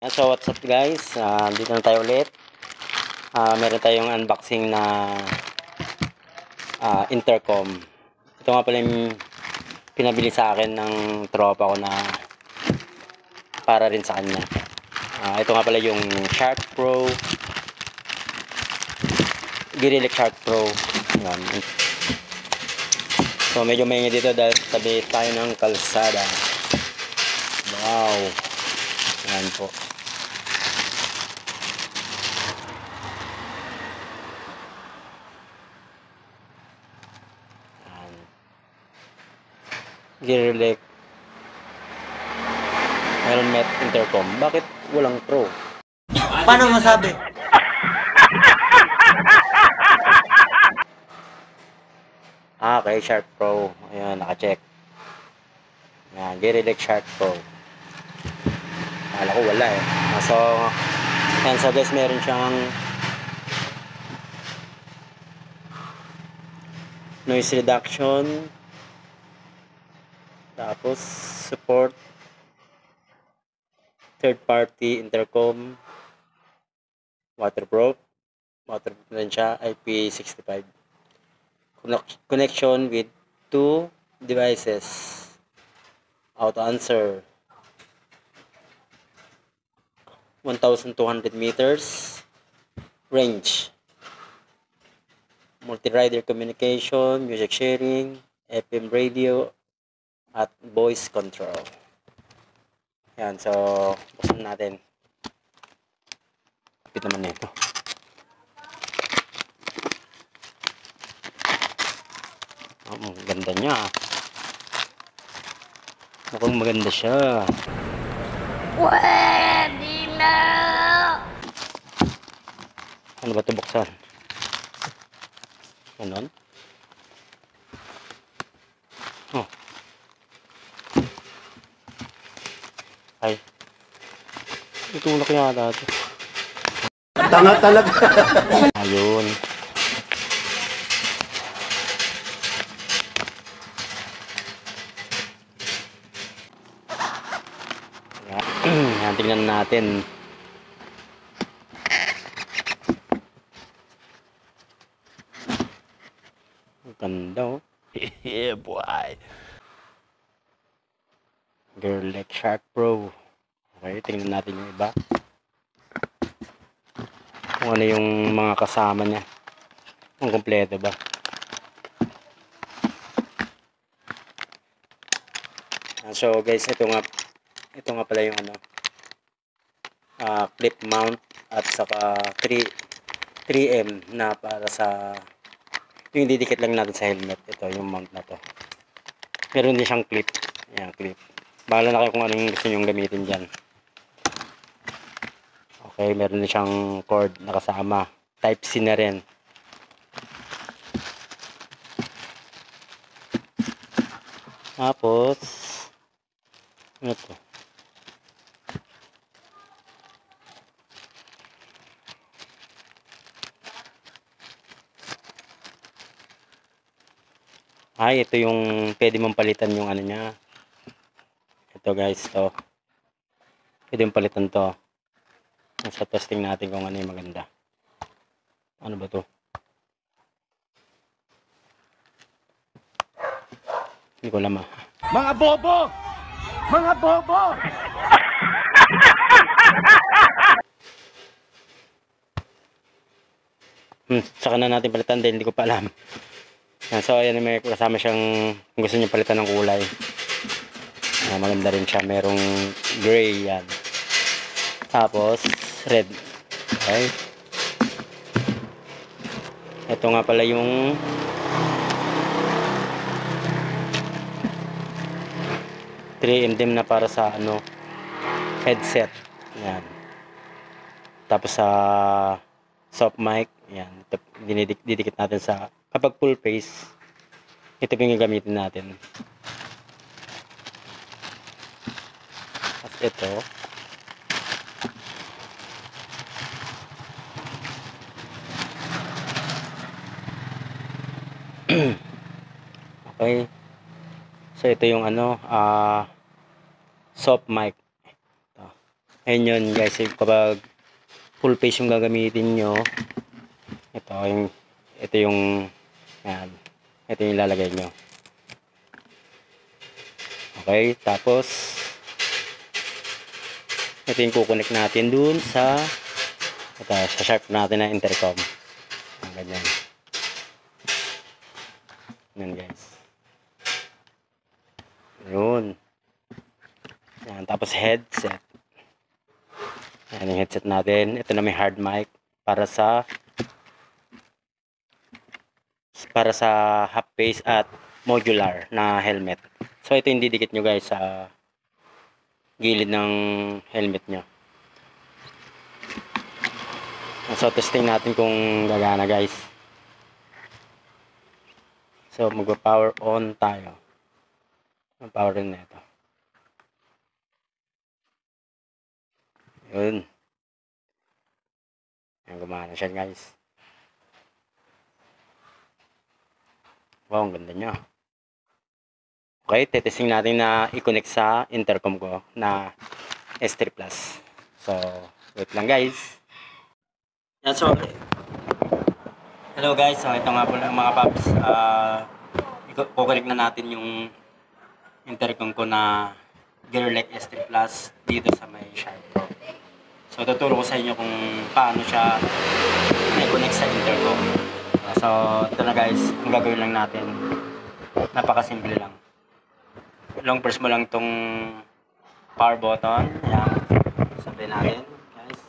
So what's up guys, dito na tayo ulit. Meron tayong unboxing na intercom. Ito nga pala yung pinabili sa akin ng tropa ko na para rin sa kanya. Ito nga pala yung Shark Pro, Girilek Shark Pro. Yan. So medyo maingay dito dahil tabi tayo ng kalsada. Wow, yan po. Girilek helmet intercom. Bakit walang pro? Paano masabi? Okay, Shark Pro. Ayan, naka-check. Ayan, Girilek Shark Pro. Akala ko wala eh. So guys, meron siyang noise reduction. Tapos, support third party intercom, waterproof din siya, IP65, connection with 2 devices, auto answer, 1,200 meters range, multi-rider communication, music sharing, FM radio, at voice control. Yan, so buksan natin. Kapit naman nito. Ganda niya. Mukhang maganda siya. Pwede na! Ano ba ito buksan? Ganon? Oh. Ay. Itulak yata ito. Tanga talaga. Ayun. Yan, tingnan natin. Ang ganda oh. Yeah, boy. Girilek Shark Pro. Okay, tingnan natin yung iba. Kung ano yung mga kasama niya. Kung kompleto ba. So guys, ito nga pala yung clip mount at saka 3M na para sa yung didikit lang natin sa helmet. Ito yung mount na to. Meron din siyang clip. Ayan, clip. Bahala na kayo kung anong gusto nyong gamitin dyan. Okay, meron din siyang cord na kasama. Type C na rin. Tapos, ano to? Ay, ito yung pwede mong palitan yung ano niya. Ito guys, to. Pwede mong palitan to. Sa testing natin kung ano yung maganda. Ano ba to? Hindi ko alam ah. Mga bobo! Mga bobo! Saka na natin palitan dahil hindi ko pa alam. Yan, so ayan, may kasama siyang kung gusto niyo palitan ng kulay. Maganda rin siya, merong gray yan. Tapos red. Okay. Ito nga pala yung M&M na para sa headset. Yan. Tapos sa soft mic, yan. Ito, didikit natin sa kapag full face. Ito yung gagamitin natin. At ito. Okay. So ito yung soft mic. Ito. Ayun yun guys, kapag full face yung gagamitin nyo, ito yung yan, ito yung ilalagay nyo. Okay, tapos ito yung kukonek natin dun sa sharp natin na intercom. Ganyan. Yan guys. Yun. Yan, tapos headset. Yan yung headset natin. Ito na may hard mic para sa half face at modular na helmet. So ito yung didikit nyo guys sa gilid ng helmet nyo. So testing natin kung gagana guys. So mag-power on tayo. Mag-power on na ito. Yun. Ayan, gumana siya guys. Wow, ang ganda niya. Okay, testing natin na i-connect sa intercom ko na S3 Plus. So, wait lang guys. Yan, so, hello guys, so ito nga po lang mga paps. I-connect na natin yung intercom ko na Gearlek S3 Plus dito sa may Sharp Pro. So, tuturo ko sa inyo kung paano siya i-connect sa intercom. So, ito na guys, ang gagawin lang natin, napakasimple lang. Long press mo lang tong power button. Ayan, sabihin natin guys.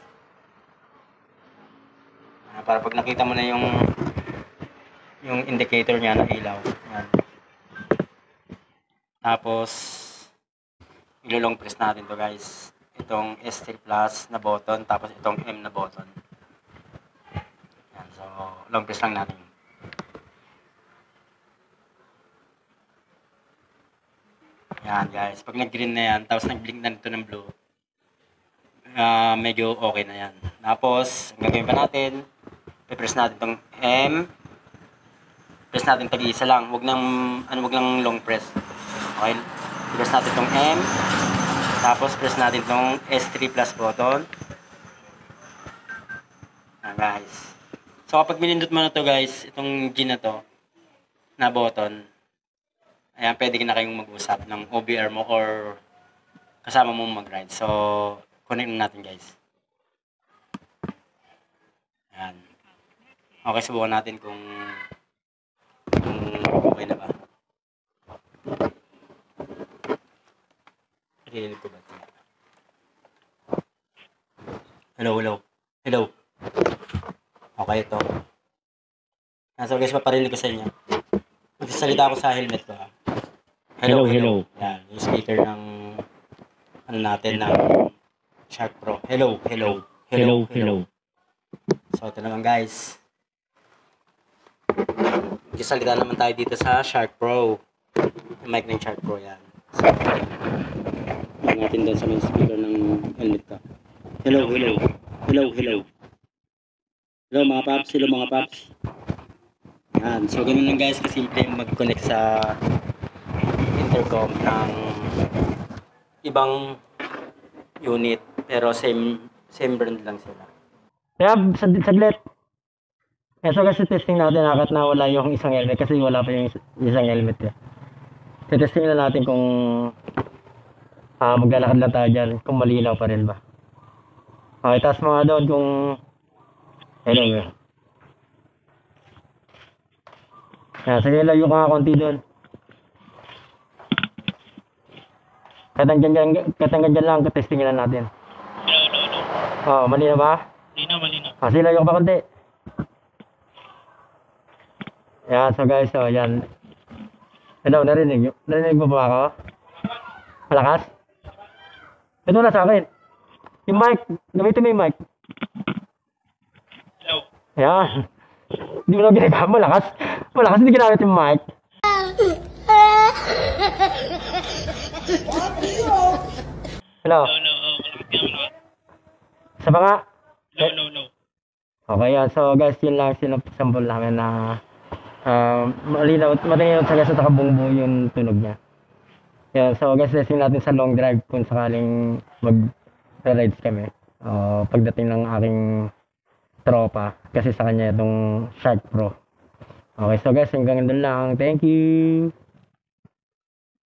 Para pag nakita mo na yung indicator niya na ilaw. Ayan. Tapos, ilo-long press natin to guys. Itong S3 Plus na button, tapos itong M na button. Ayan, so, long press lang natin. Yan guys, pag nag-green na yan, tapos nag-blink na ito ng blue, medyo okay na yan. Tapos, ang gagawin pa natin, i-press natin itong M, press natin tag-isa lang, wag nang long press. Okay, i-press natin itong M, tapos press natin itong S3 Plus button. Yan guys. So kapag minindot mo na to guys, itong G na to, na button, ayan, pwede na kayong mag-usap ng OBR mo or kasama mo mag-ride. So, connect na natin guys. Ayan. Okay, subukan natin kung okay na ba. Rinig ko ba ito? Hello. Okay, ito. So guys, paparinig ko sa inyo. Magsasalita ako sa helmet ko. Hello. Yan, yung speaker ng natin ng Sharp Pro. Hello. So ito naman guys. Magsasalita naman tayo dito sa Sharp Pro. Yung mic ng Sharp Pro yan. So, yung natin doon sa main speaker ng helmet ko. Hello. Hello mga paps. Yan. So ganun lang guys, kasimple mag-connect sa intercom ng ibang unit pero same brand lang sila. Kaya saglit. So kasi testing natin hakat na wala yung isang helmet kasi wala pa yung isang helmet eh. So testing na natin kung maglalakad lang tayo dyan, kung malinaw pa rin ba. Okay, taas mga doon kung hello. Sige, layo ka nga konti doon. Kahit hanggang dyan lang, testing na natin. Hello. Malinaw ba? Malinaw. Sige, layo ka pa konti. Yan, so guys, yan. Hello, narinig mo ba ako? Malakas? Ito na sa akin. Yung mic, gamitin mo yung mic. Hello. Yan. Hindi mo na ginagawa, malakas hindi ginamit yung mic. Hello. Sa ba nga? No. Okay yan, so guys, yun lang sample namin na malinaw sa guys at nakabungbo yung tunog niya. Yan, so guys, testing natin sa long drive kung sakaling rides kami. Pagdating ng aking tropa. Kasi sa kanya itong Shark Pro. Okay, so guys, hanggang doon lang. Thank you!